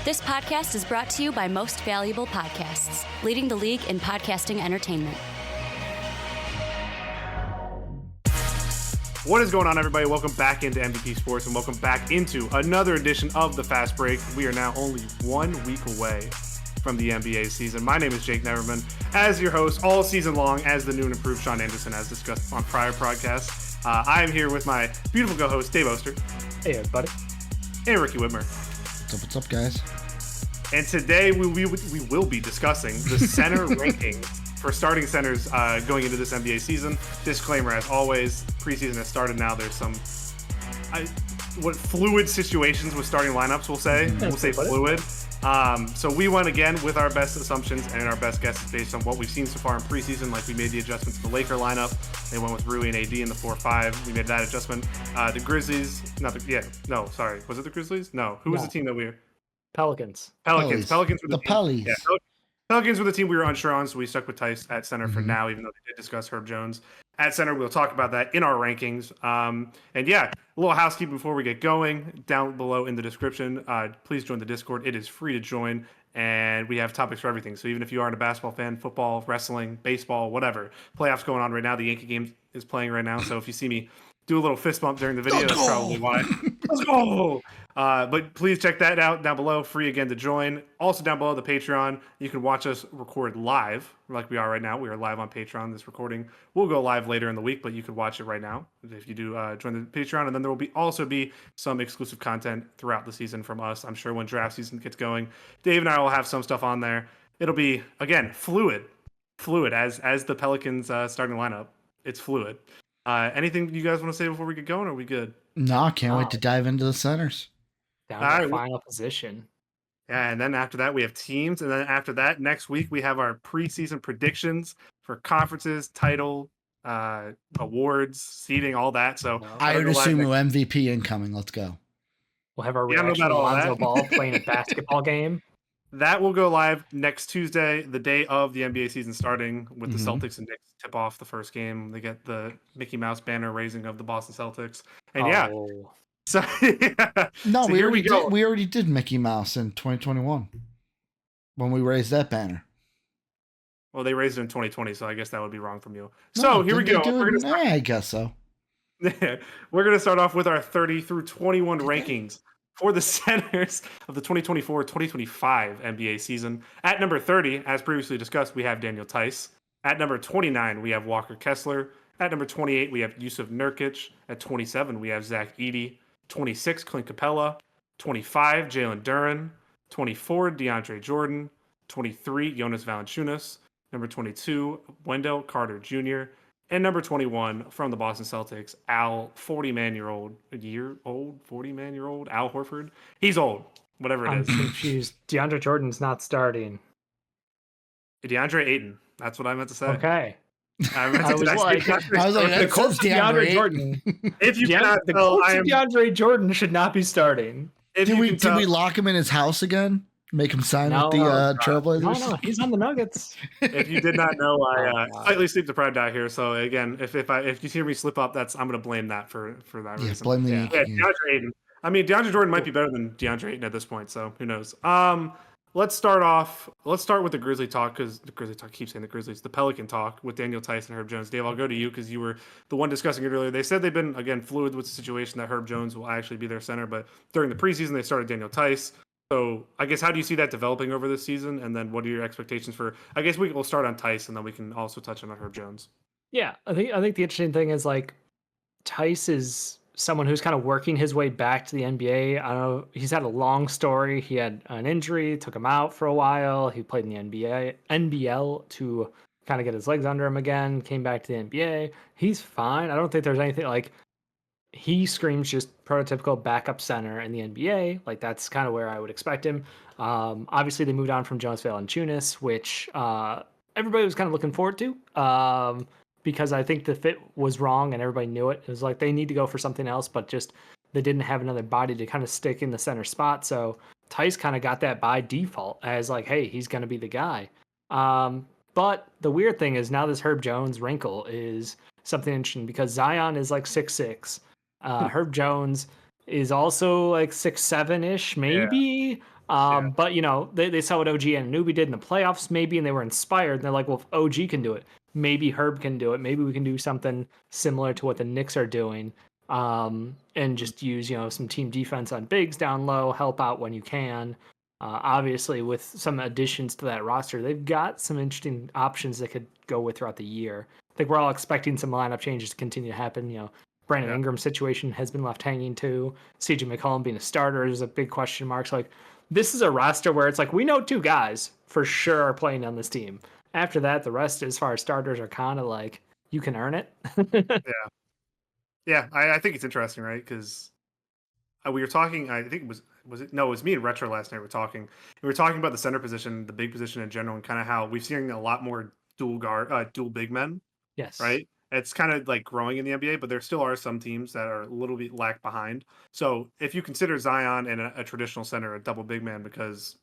This podcast is brought to you by Most Valuable Podcasts, leading the league in podcasting entertainment. What is going on, everybody? Welcome back into MVP Sports and welcome back into another edition of the Fast Break. We are now only 1 week away from the NBA season. My name is Jake Neverman, as your host all season long, as the new and improved Sean Anderson, as discussed on prior podcasts. I am here with my beautiful co-host, Dave Oster. Hey, everybody. And Ricky Widmer. What's up, guys? And today we will be discussing the center ranking for starting centers going into this NBA season. Disclaimer, as always, preseason has started now. There's some fluid situations with starting lineups, we'll say. We'll say fluid. So we went again with our best assumptions and our best guesses based on what we've seen so far in preseason. Like, we made the adjustment to the Laker lineup. They went with Rui and AD in the 4-5. We made that adjustment. The Grizzlies, was it the Grizzlies? No. Who was the team that we were? Pelicans. Pelicans were the team. Pellies. Yeah, Pelicans were the team we were unsure on, so we stuck with Tice at center for now, even though they did discuss Herb Jones at center. We'll talk about that in our rankings. And yeah, a little housekeeping before we get going. Down below in the description, please join the Discord. It is free to join, and we have topics for everything. So even if you aren't a basketball fan, football, wrestling, baseball, whatever, playoffs going on right now. The Yankee game is playing right now, so if you see me do a little fist bump during the video, that's probably why. Let's go! But please check that out down below. Free again to join. Also down below, the Patreon. You can watch us record live like we are right now. We are live on Patreon. This recording will go live later in the week, but you can watch it right now if you do join the Patreon. And then there will also be some exclusive content throughout the season from us. I'm sure when draft season gets going, Dave and I will have some stuff on there. It'll be, again, fluid as the Pelicans starting lineup. It's fluid. Anything you guys want to say before we get going? Or are we good? No, I can't wait to dive into the centers. Down to the final position. Yeah, and then after that, we have teams. And then after that, next week, we have our preseason predictions for conferences, title, awards, seeding, all that. So I would assume MVP incoming. Let's go. We'll have our reaction to Lonzo Ball playing a basketball game. That will go live next Tuesday, the day of the NBA season starting, with the Celtics and Knicks tip off the first game. They get the Mickey Mouse banner raising of the Boston Celtics. And so no, so we already did Mickey Mouse in 2021 when we raised that banner. Well, they raised it in 2020, so I guess that would be wrong from you. No, so here we go. I guess so. We're going to start off with our 30 through 21 rankings for the centers of the 2024-2025 NBA season. At number 30, as previously discussed, we have Daniel Tice. At number 29, we have Walker Kessler. At number 28, we have Yusuf Nurkic. At 27, we have Zach Edey. 26, Clint Capella. 25, Jalen Duren. 24, DeAndre Jordan. 23, Jonas Valanciunas. Number 22, Wendell Carter Jr. And number 21, from the Boston Celtics, 40-man-year-old Al Horford. He's old, whatever it is. I'm confused. DeAndre Jordan's not starting. DeAndre Ayton. That's what I meant to say. Okay. I was like, the Colts DeAndre Jordan. If you cannot the tell, Colts DeAndre Jordan should not be starting. Did we lock him in his house again? Make him sign with the Trailblazers? No, he's on the Nuggets. If you did not know, I slightly sleep deprived out here. So again, if you hear me slip up, I'm going to blame that for that reason. Blame the DeAndre Ayton. I mean, DeAndre Jordan might be better than DeAndre Ayton at this point. So who knows? Let's start with the Grizzly talk, because the Grizzly talk keeps saying the Grizzlies. The Pelican talk with Daniel Tice and Herb Jones. Dave, I'll go to you because you were the one discussing it earlier. They said they've been, again, fluid with the situation that Herb Jones will actually be their center, but during the preseason they started Daniel Tice. So I guess, how do you see that developing over this season? And then what are your expectations for, I guess we'll start on Tice and then we can also touch on Herb Jones. Yeah, I think the interesting thing is, like, Tice is someone who's kind of working his way back to the NBA. I don't know, he's had a long story. He had an injury, took him out for a while. He played in the NBL to kind of get his legs under him again, came back to the NBA. He's fine. I don't think there's anything, like, he screams just prototypical backup center in the NBA. Like, that's kind of where I would expect him. Obviously, they moved on from Jonas Valanciunas, which everybody was kind of looking forward to, because I think the fit was wrong and everybody knew it. It was like they need to go for something else, but just they didn't have another body to kind of stick in the center spot. So Tice kind of got that by default as like, hey, he's going to be the guy. But the weird thing is now this Herb Jones wrinkle is something interesting because Zion is like 6'6". Herb Jones is also like 6'7" ish, maybe. But, they saw what OG and Anunoby did in the playoffs, maybe, and they were inspired. And they're like, well, if OG can do it, maybe Herb can do it. Maybe we can do something similar to what the Knicks are doing, and just use, some team defense on bigs down low, help out when you can. Obviously, with some additions to that roster, they've got some interesting options they could go with throughout the year. I think we're all expecting some lineup changes to continue to happen. Brandon Ingram's situation has been left hanging too. CJ McCollum being a starter is a big question mark. So, this is a roster where it's like, we know 2 guys for sure are playing on this team. After that, the rest, as far as starters, are kind of like, you can earn it. Yeah. I think it's interesting, right? Because we were talking, I think it was me and Retro last night. We were talking about the center position, the big position in general, and kind of how we've seen a lot more dual big men. Yes. Right. It's kind of like growing in the NBA, but there still are some teams that are a little bit lag behind. So if you consider Zion and a traditional center, a double big man, because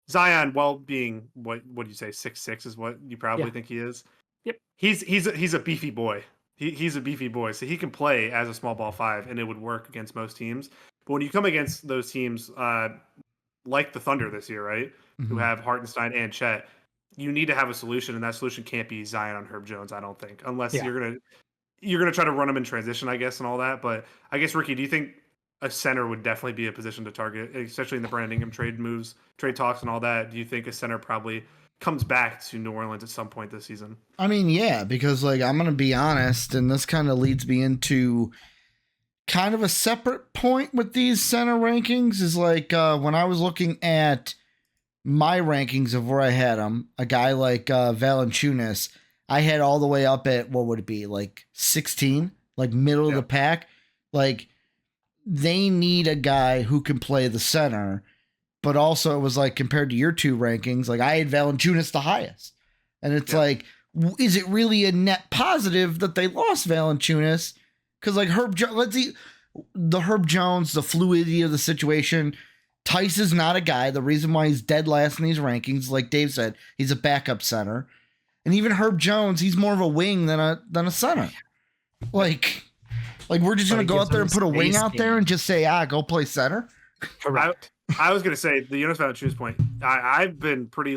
Zion, while being what do you say, 6'6" is what you probably think he is. Yep. He's a beefy boy. He's a beefy boy, so he can play as a small ball 5, and it would work against most teams. But when you come against those teams, like the Thunder this year, right, who have Hartenstein and Chet, you need to have a solution, and that solution can't be Zion on Herb Jones, I don't think, unless you're gonna try to run him in transition, I guess, and all that. But I guess, Ricky, do you think a center would definitely be a position to target, especially in the Brandon Ingram trade talks and all that? Do you think a center probably comes back to New Orleans at some point this season? I mean, yeah, because I'm going to be honest, and this kind of leads me into kind of a separate point with these center rankings is when I was looking at my rankings of where I had them, a guy like Valanciunas, I had all the way up at, what would it be, 16, middle of the pack. They need a guy who can play the center. But also it was compared to your 2 rankings, I had Valanciunas the highest. And it's is it really a net positive that they lost Valanciunas? Because the Herb Jones, the fluidity of the situation, Tice is not a guy. The reason why he's dead last in these rankings, like Dave said, he's a backup center. And even Herb Jones, he's more of a wing than a center. We're just going to go out there and put a wing out there and just say, go play center? Correct. I was going to say, the Jonas Valanciunas point, I've been pretty,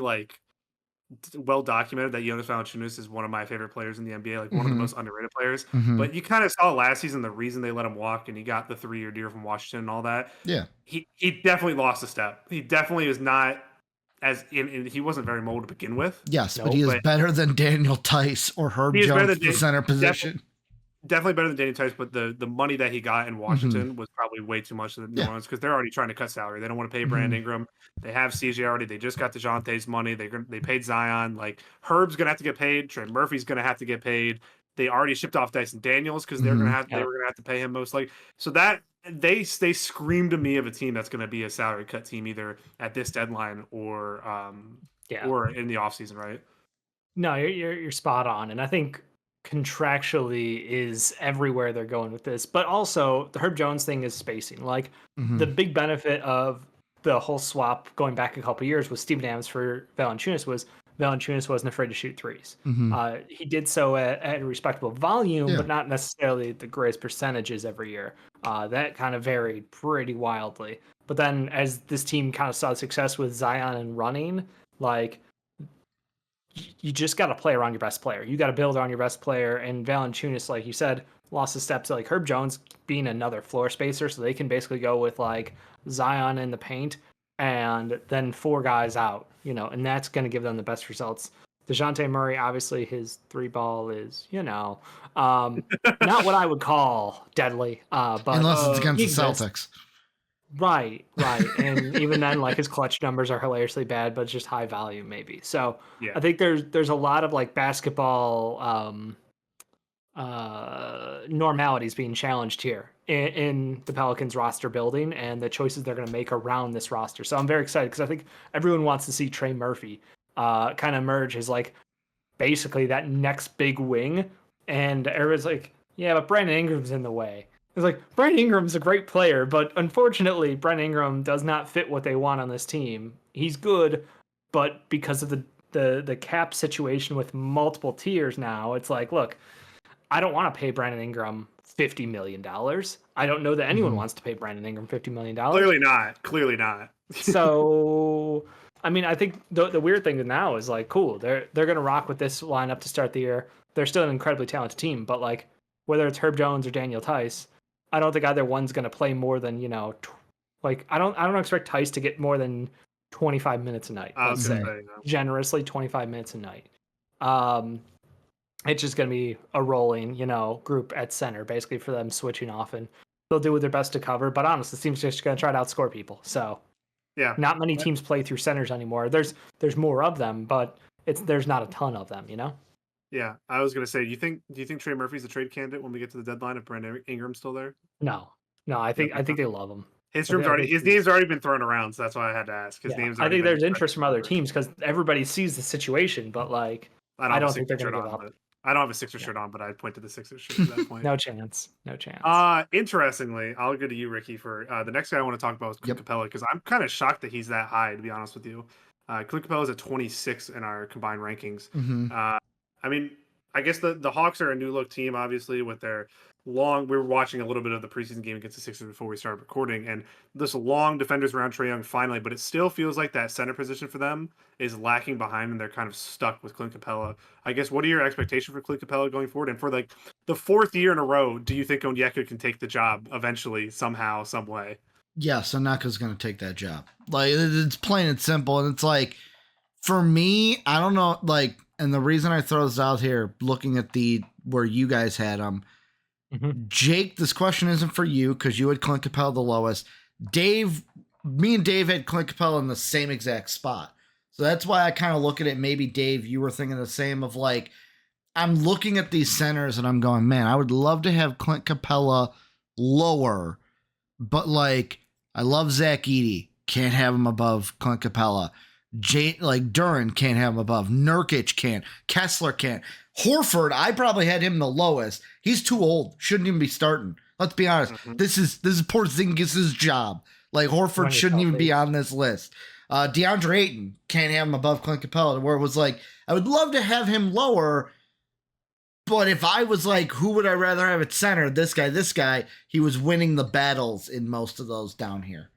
well documented that Jonas Valanciunas is one of my favorite players in the NBA, one of the most underrated players. But you kind of saw last season the reason they let him walk, and he got the 3-year deal from Washington and all that. Yeah. He definitely lost a step. He definitely is not he wasn't very mobile to begin with. Yes, but he is better than Daniel Tice or Herb Jones at the center position. Definitely better than Danny Tice, but the money that he got in Washington was probably way too much to the New Orleans, because they're already trying to cut salary. They don't want to pay Brandon Ingram. They have CJ already. They just got DeJounte's money. They paid Zion. Herb's gonna have to get paid. Trey Murphy's gonna have to get paid. They already shipped off Dyson Daniels because they were gonna have to pay him most likely. So that they scream to me of a team that's gonna be a salary cut team either at this deadline or in the offseason, right? No, you're spot on, and I think contractually is everywhere they're going with this. But also the Herb Jones thing is spacing. The big benefit of the whole swap going back a couple years with Steven Adams for Valanciunas was Valanciunas wasn't afraid to shoot threes. He did so at a respectable volume, but not necessarily the greatest percentages every year. That kind of varied pretty wildly. But then as this team kind of saw success with Zion and running, you just got to play around your best player. You got to build on your best player. And Valanciunas, like you said, lost a step to Herb Jones being another floor spacer. So they can basically go with Zion in the paint and then 4 guys out, and that's going to give them the best results. DeJounte Murray, obviously his 3-ball is, not what I would call deadly. But unless it's against the Celtics. Right. And even then, his clutch numbers are hilariously bad, but it's just high value maybe. So I think there's a lot of basketball normalities being challenged here in the Pelicans roster building and the choices they're going to make around this roster. So I'm very excited because I think everyone wants to see Trey Murphy kind of emerge as basically that next big wing. And everyone's yeah, but Brandon Ingram's in the way. It's Brandon Ingram's a great player, but unfortunately, Brandon Ingram does not fit what they want on this team. He's good, but because of the cap situation with multiple tiers now, it's look, I don't want to pay Brandon Ingram $50 million. I don't know that anyone wants to pay Brandon Ingram $50 million. Clearly not. So, I mean, I think the weird thing now is like, cool, they're gonna rock with this lineup to start the year. They're still an incredibly talented team, but like whether it's Herb Jones or Daniel Tice, I don't think either one's gonna play more than like I don't expect Tice to get more than 25 minutes a night. I Let's was say gonna say, generously 25 minutes a night. It's just gonna be a rolling, group at center basically for them switching off, and they'll do their best to cover. But honestly, the team's just gonna try to outscore people. So. yeah. Not many teams play through centers anymore. There's more of them, but there's not a ton of them, Yeah, I was gonna say, do you think Trey Murphy's a trade candidate when we get to the deadline if Brandon Ingram's still there? No, I think they love him. His name's already been thrown around, so that's why I had to ask. I think there's interest from other teams because everybody sees the situation, but like I don't think they're going to give up. I don't have a Sixers shirt on, but I'd point to the Sixers shirt at that point. No chance. Interestingly, I'll go to you, Ricky, for the next guy I want to talk about is Clint Capella, because I'm kind of shocked that he's that high, to be honest with you. Clint Capella is at 26 in our combined rankings. I mean, I guess the Hawks are a new look team, obviously, with their long. We were watching a little bit of the preseason game against the Sixers before we started recording, and this long defenders around Trae Young finally, but it still feels like that center position for them is lacking behind, and they're kind of stuck with Clint Capella. I guess, what are your expectations for Clint Capella going forward? And for like the fourth year in a row, do you think Onyeka can take the job eventually, somehow, some way? Yes, Onaka's going to take that job. Like, it's plain and simple, and it's like, for me, I don't know, like, and the reason I throw this out here, looking at where you guys had them, Jake, this question isn't for you because you had Clint Capella the lowest. Dave, me and Dave had Clint Capella in the same exact spot. So that's why I kind of look at it. Maybe Dave, you were thinking the same of like, I'm looking at these centers and I'm going, man, I would love to have Clint Capella lower, but like, I love Zach Edey. Can't have him above Clint Capella. Duran can't have him above. Nurkic can't. Kessler can't. Horford, I probably had him the lowest. He's too old. Shouldn't even be starting. Let's be honest. This is Porzingis' job. Like, Horford shouldn't even be on this list. DeAndre Ayton, can't have him above Clint Capella, where it was like, I would love to have him lower, but if I was like, who would I rather have at center? This guy, he was winning the battles in most of those down here.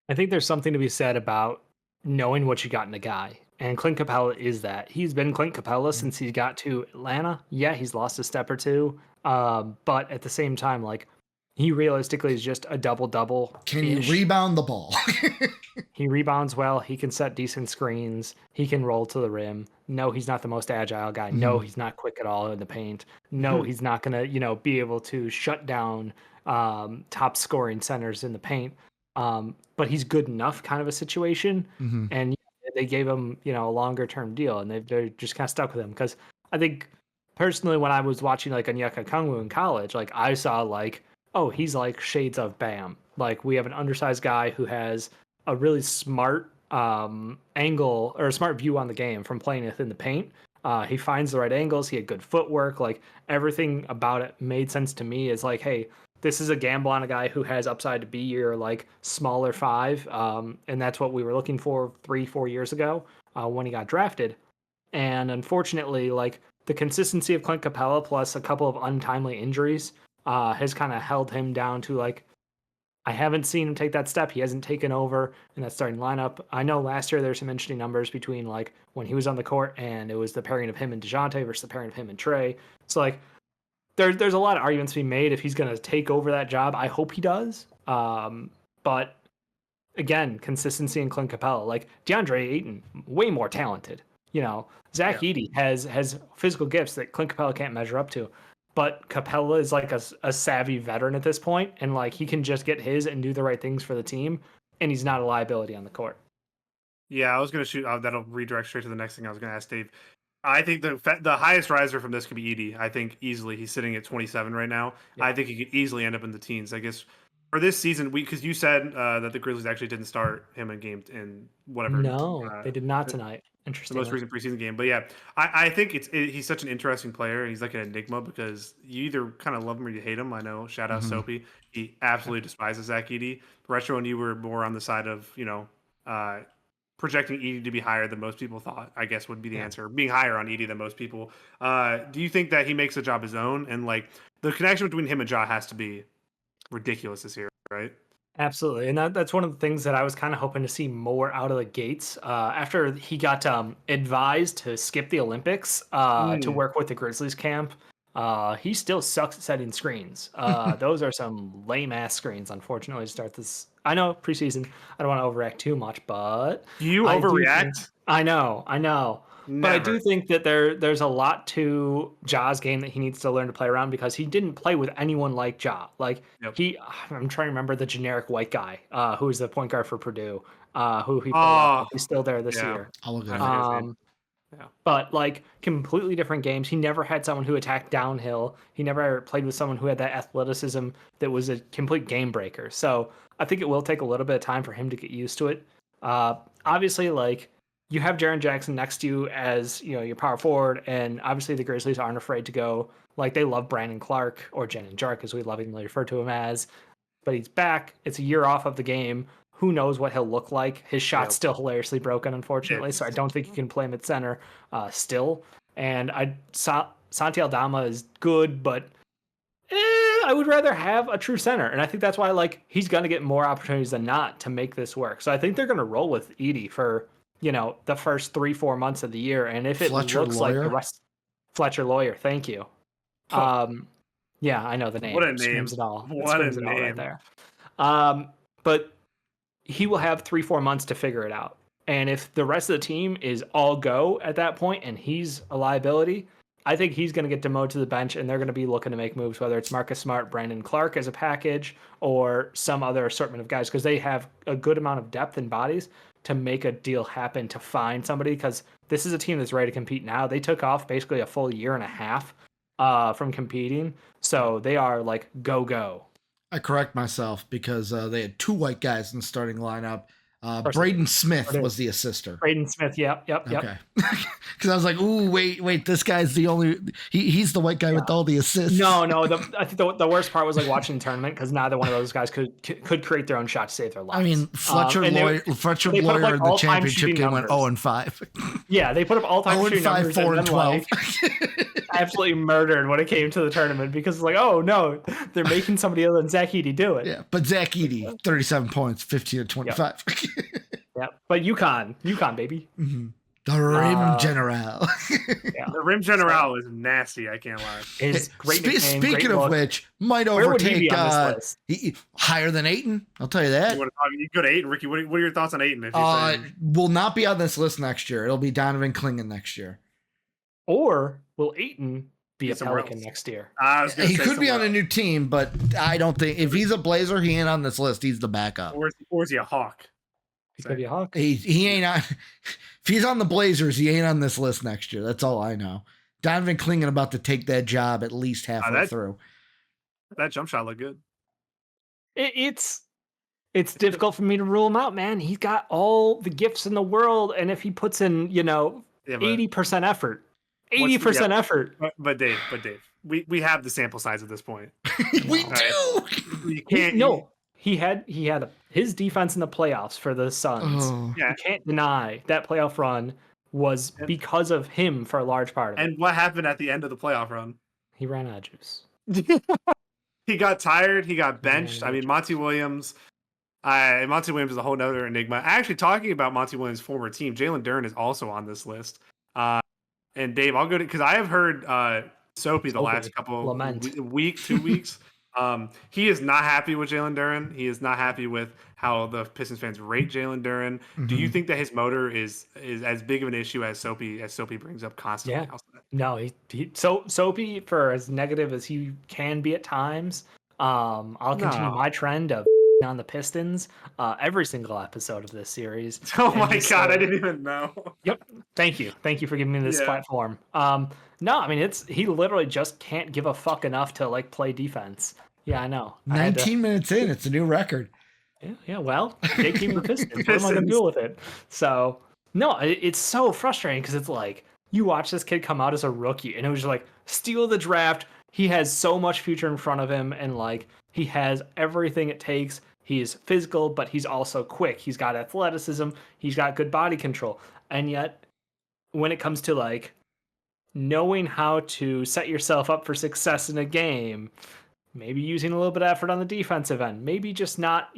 I think there's something to be said about knowing what you got in a guy. And Clint Capella is that. He's been Clint Capella since he got to Atlanta. Yeah, he's lost a step or two. But at the same time, like, he realistically is just a double-double. Can you rebound the ball? He rebounds well. He can set decent screens. He can roll to the rim. No, he's not the most agile guy. No, he's not quick at all in the paint. No, he's not going to, be able to shut down top scoring centers in the paint. But he's good enough kind of a situation. And they gave him, a longer term deal, and they're just kind of stuck with him. Because I think personally, when I was watching like Onyeka Okongwu in college, like I saw like, oh, he's like shades of Bam. Like, we have an undersized guy who has a really smart angle or a smart view on the game from playing within the paint. He finds the right angles. He had good footwork. Like, everything about it made sense to me. Is like, hey, this is a gamble on a guy who has upside to be your like smaller five. And that's what we were looking for 3-4 years ago when he got drafted. And unfortunately, like, the consistency of Clint Capella plus a couple of untimely injuries has kind of held him down to like, I haven't seen him take that step. He hasn't taken over in that starting lineup. I know last year there's some interesting numbers between like when he was on the court and it was the pairing of him and DeJounte versus the pairing of him and Trey. So like, there's a lot of arguments to be made if he's going to take over that job. I hope he does. But again, consistency in Clint Capella, like DeAndre Ayton, way more talented. Zach Edey has physical gifts that Clint Capella can't measure up to. But Capella is like a savvy veteran at this point, and like he can just get his and do the right things for the team, and he's not a liability on the court. Yeah, I was going to shoot. That'll redirect straight to the next thing I was going to ask Dave. I think the highest riser from this could be Edey. I think easily he's sitting at 27 right now. Yeah. I think he could easily end up in the teens. I guess for this season, because you said that the Grizzlies actually didn't start him in whatever. No, they did not tonight. Interesting. The most recent preseason game, but yeah, I think he's such an interesting player. He's like an enigma because you either kind of love him or you hate him. I know. Shout out Soapy. He absolutely despises Zach Edey. Retro and you were more on the side of projecting Edey to be higher than most people thought, I guess would be the answer. Being higher on Edey than most people. Do you think that he makes the job his own? And like the connection between him and Ja has to be ridiculous this year, right? Absolutely, and that's one of the things that I was kind of hoping to see more out of the gates. After he got advised to skip the Olympics to work with the Grizzlies camp, he still sucks at setting screens. Those are some lame ass screens, unfortunately, to start this. I know preseason. I don't want to overreact too much, but Do you I do think- overreact? I know. But I do think that there's a lot to Ja's game that he needs to learn to play around because he didn't play with anyone like Ja. Like Yep. I'm trying to remember the generic white guy who was the point guard for Purdue, who he played with. He's still there this year. I'll look at I forget his name. But like completely different games. He never had someone who attacked downhill. He never played with someone who had that athleticism that was a complete game breaker. So I think it will take a little bit of time for him to get used to it. Obviously, like you have Jaren Jackson next to you as your power forward, and obviously the Grizzlies aren't afraid to go. Like they love Brandon Clark or Jen Jark, as we lovingly refer to him as. But he's back. It's a year off of the game. Who knows what he'll look like? His shot's still hilariously broken, unfortunately, so I don't think you can play him at center still. And Santi Aldama is good, but I would rather have a true center. And I think that's why he's going to get more opportunities than not to make this work. So I think they're going to roll with Edey for the first 3-4 months of the year. And if it looks like the rest, Fletcher Lawyer, thank you. Yeah, I know the name. What a name! Screams it all. What a Screams it name! all right there. But he will have 3-4 months to figure it out. And if the rest of the team is all go at that point and he's a liability, I think he's going to get demoted to the bench and they're going to be looking to make moves, whether it's Marcus Smart, Brandon Clark as a package, or some other assortment of guys, because they have a good amount of depth and bodies to make a deal happen to find somebody, because this is a team that's ready to compete now. They took off basically a full year and a half from competing. So they are like, go. I correct myself because they had 2 white guys in the starting lineup. Braden Smith was the assister. Braden Smith, yep. Okay. Because I was like, ooh, wait, this guy's the only. He's the white guy with all the assists. No. I think the worst part was watching the tournament because neither one of those guys could create their own shot to save their lives. I mean, Fletcher Lawyer in the championship game went 0-5. Yeah, they put up all-time shooting numbers. 4-12. Absolutely murdered when it came to the tournament because it's like, oh no, they're making somebody other than Zach Edey do it. Yeah, but Zach Edey, 37 points, 15 of 25. Yeah, but UConn, baby. Mm-hmm. The Rim General. The Rim General is nasty. I can't lie. Is great. Speaking of which, might overtake higher than Ayton. I'll tell you that. You go to Ayton, Ricky. What are your thoughts on Ayton? Will not be on this list next year. It'll be Donovan Clingan next year. Or will Ayton be a Pelican next year? He could be on a new team, but I don't think if he's a Blazer, he ain't on this list. He's the backup. Or is he a Hawk? He's gonna be a Hawk. He ain't on. If he's on the Blazers, he ain't on this list next year. That's all I know. Donovan Clingan about to take that job at least halfway through. That jump shot looked good. It's difficult for me to rule him out, man. He's got all the gifts in the world, and if he puts in 80% effort. 80% effort. But Dave, we have the sample size at this point. We do. You can't. He had his defense in the playoffs for the Suns. You can't deny that playoff run was because of him for a large part of it. And what happened at the end of the playoff run? He ran out of juice. He got tired. He got benched. I mean, Monty Williams. Monty Williams is a whole nother enigma. Actually, talking about Monty Williams' former team, Jalen Duren is also on this list. And Dave, I'll go to because I have heard Soapy the last couple week, 2 weeks. He is not happy with Jalen Duren. He is not happy with how the Pistons fans rate Jalen Duren. Mm-hmm. Do you think that his motor is as big of an issue as Soapy brings up constantly? Yeah. No, Soapy, for as negative as he can be at times, I'll continue my trend of on the Pistons every single episode of this series. Oh my God, I didn't even know. Yep. Thank you for giving me this platform. No, I mean he literally just can't give a fuck enough to play defense. Yeah, I know. 19 minutes in, it's a new record. Yeah. Well, they keep the Pistons. What am I gonna do with it? So no, it's so frustrating because it's like you watch this kid come out as a rookie, and it was just like steal the draft. He has so much future in front of him, and he has everything it takes. He's physical, but he's also quick. He's got athleticism. He's got good body control. And yet, when it comes to knowing how to set yourself up for success in a game, maybe using a little bit of effort on the defensive end, maybe just not,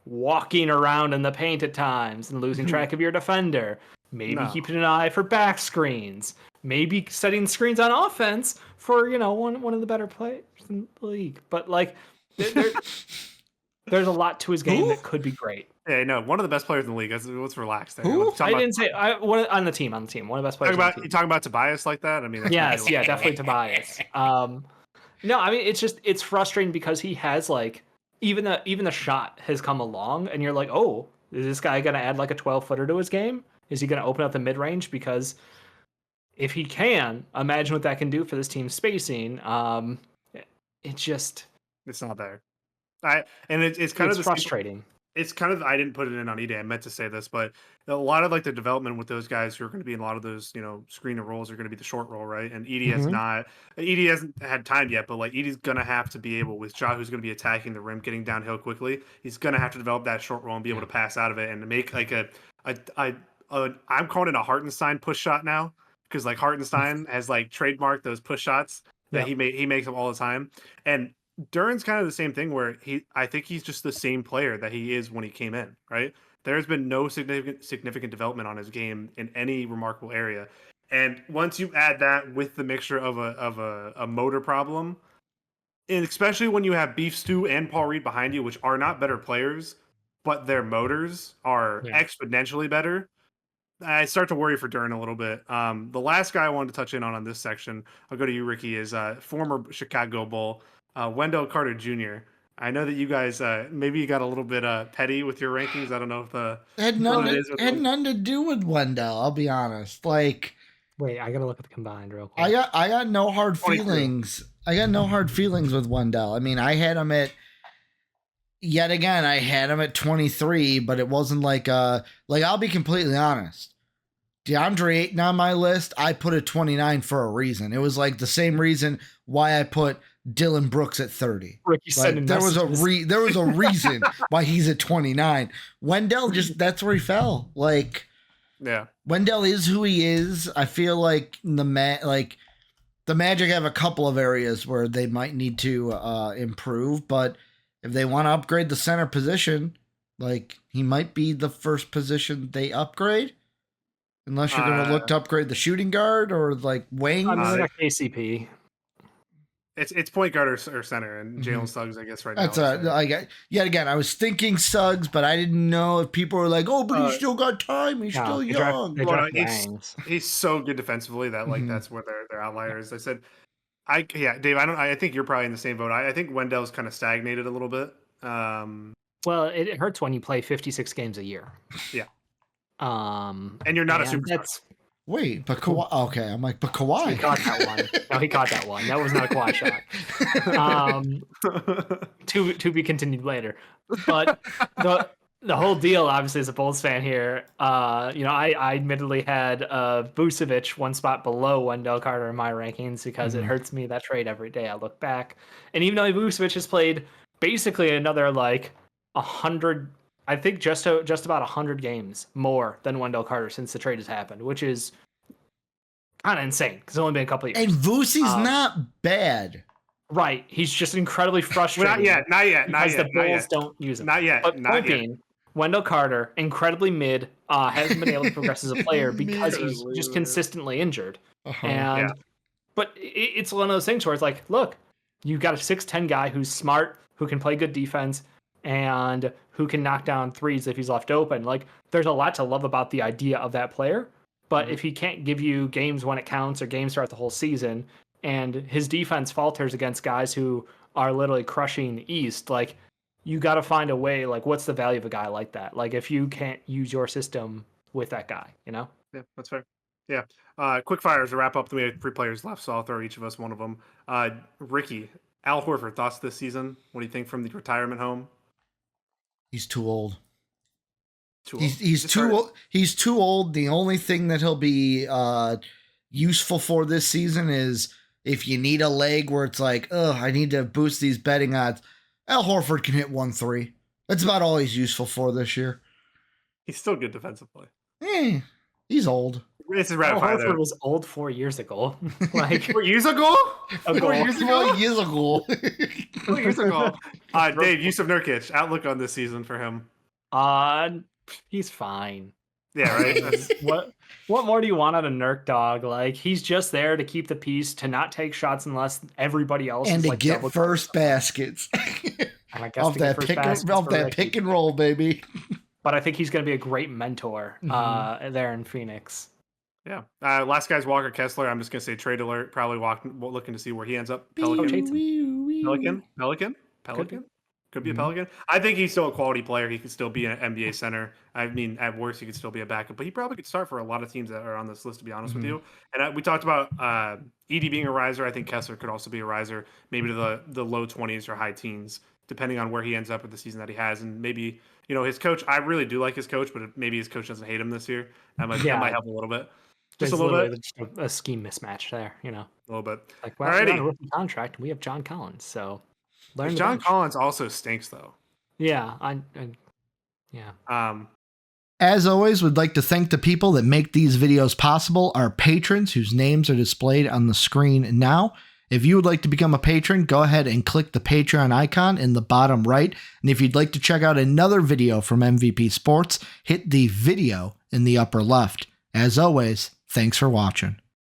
walking around in the paint at times and losing track of your defender, maybe keeping an eye for back screens, maybe setting screens on offense for, one of the better players in the league. But like, there's a lot to his game that could be great. Yeah, no, one of the best players in the league. Let's relax there. Who? I didn't say on the team. One of the best players. You talking about Tobias like that? I mean, that's yes, yeah, definitely Tobias. No, I mean it's frustrating because he has like even the shot has come along, and you're like, oh, is this guy gonna add like a 12-footer to his game? Is he gonna open up the mid range? Because if he can, imagine what that can do for this team's spacing. It's not there. It's kind of frustrating. It's kind of, I didn't put it in on ED. I meant to say this, but a lot of like the development with those guys who are going to be in a lot of those, screen and rolls are going to be the short roll, right? And ED hasn't had time yet, but like ED's going to have to be able, with Ja, who's going to be attacking the rim, getting downhill quickly. He's going to have to develop that short roll and be able to pass out of it and to make like I'm calling it a Hartenstein push shot now, because like Hartenstein has like trademarked those push shots that he makes them all the time. And Duran's kind of the same thing where I think he's just the same player that he is when he came in, right? There's been no significant development on his game in any remarkable area. And once you add that with the mixture of a motor problem, and especially when you have Beef Stew and Paul Reed behind you, which are not better players, but their motors are exponentially better, I start to worry for Duran a little bit. The last guy I wanted to touch in on this section, I'll go to you, Ricky, is former Chicago Bull, Wendell Carter Jr. I know that you guys maybe you got a little bit petty with your rankings. I don't know if had nothing to do with Wendell. I'll be honest. Like, wait, I gotta look at the combined real quick. I got no hard feelings. I got no hard feelings with Wendell. I mean, I had him at 23, but it wasn't like I'll be completely honest. DeAndre Ayton on my list, I put at 29 for a reason. It was like the same reason why I put Dylan Brooks at 30. Like, there was a reason why he's at 29. Wendell that's where he fell. Like, yeah, Wendell is who he is. I feel like the Magic have a couple of areas where they might need to improve, but if they want to upgrade the center position, like, he might be the first position they upgrade. Unless you're going to look to upgrade the shooting guard or like wing. I'm like KCP. It's point guard or center, and Jalen Suggs, I guess, right now. That's yet again, I was thinking Suggs, but I didn't know if people were like, oh, but he's still got time. He's still young. He's so good defensively that like that's where their outliers. I said, Dave, I think you're probably in the same boat. I think Wendell's kind of stagnated a little bit. Well, it hurts when you play 56 games a year. Yeah. And you're not a superstar. Wait, but Kawhi. Okay, I'm like, but Kawhi. He caught that one. No, he caught that one. That was not a Kawhi shot. To be continued later. But the whole deal, obviously, as a Bulls fan here, I admittedly had Vucevic one spot below Wendell Carter in my rankings because it hurts me, that trade, every day I look back. And even though Vucevic has played basically another like 100. I think just about 100 games more than Wendell Carter since the trade has happened, which is kind of insane because it's only been a couple of years. And Vuce's not bad. Right. He's just incredibly frustrating. Not yet. Because the Bulls don't use him. Not yet. But Wendell Carter, incredibly mid, hasn't been able to progress as a player because he's just consistently injured. But it's one of those things where it's like, look, you've got a 6'10" guy who's smart, who can play good defense, and who can knock down threes if he's left open. Like, there's a lot to love about the idea of that player, but if he can't give you games when it counts or games throughout the whole season, and his defense falters against guys who are literally crushing the East, like, you got to find a way, like, what's the value of a guy like that? Like, if you can't use your system with that guy, Yeah, that's fair. Yeah. Quick fires to wrap up. We have 3 players left, so I'll throw each of us one of them. Ricky, Al Horford, thoughts this season? What do you think from the retirement home? He's too old. He's too old. He's too old. The only thing that he'll be useful for this season is if you need a leg where it's like, I need to boost these betting odds. Al Horford can hit 1-3. That's about all he's useful for this year. He's still good defensively. He's old. This is Al ratified. Horford was old 4 years ago. Like 4 years ago? a 4 goal. years ago? 4 years ago. 4 years ago. Dave, Yusuf Nurkic, outlook on this season for him. He's fine. Yeah, right. That's, What more do you want out of Nurk, dog? Like he's just there to keep the peace, to not take shots unless everybody else And is to like get first baskets. And I guess Off to get that first pick baskets off for that Ricky. pick and roll, baby. But I think he's going to be a great mentor there in Phoenix. yeah. Last guy's Walker Kessler. I'm just gonna say trade alert. Probably looking to see where he ends up. Pelican. Could be a Pelican. I think he's still a quality player. He could still be an NBA center. I mean, at worst, he could still be a backup, but he probably could start for a lot of teams that are on this list, to be honest with you. And we talked about Edey being a riser. I think Kessler could also be a riser, maybe to the low 20s or high teens, depending on where he ends up with the season that he has. And maybe, his coach, I really do like his coach, but maybe his coach doesn't hate him this year. That might help a little bit. Just a little bit. Just a scheme mismatch there, A little bit. Like, well, we're on a rookie contract. We have John Collins, so learn. John Collins also stinks, though. Yeah, As always, we'd like to thank the people that make these videos possible, our patrons whose names are displayed on the screen now. If you would like to become a patron, go ahead and click the Patreon icon in the bottom right. And if you'd like to check out another video from MVP Sports, hit the video in the upper left. As always, thanks for watching.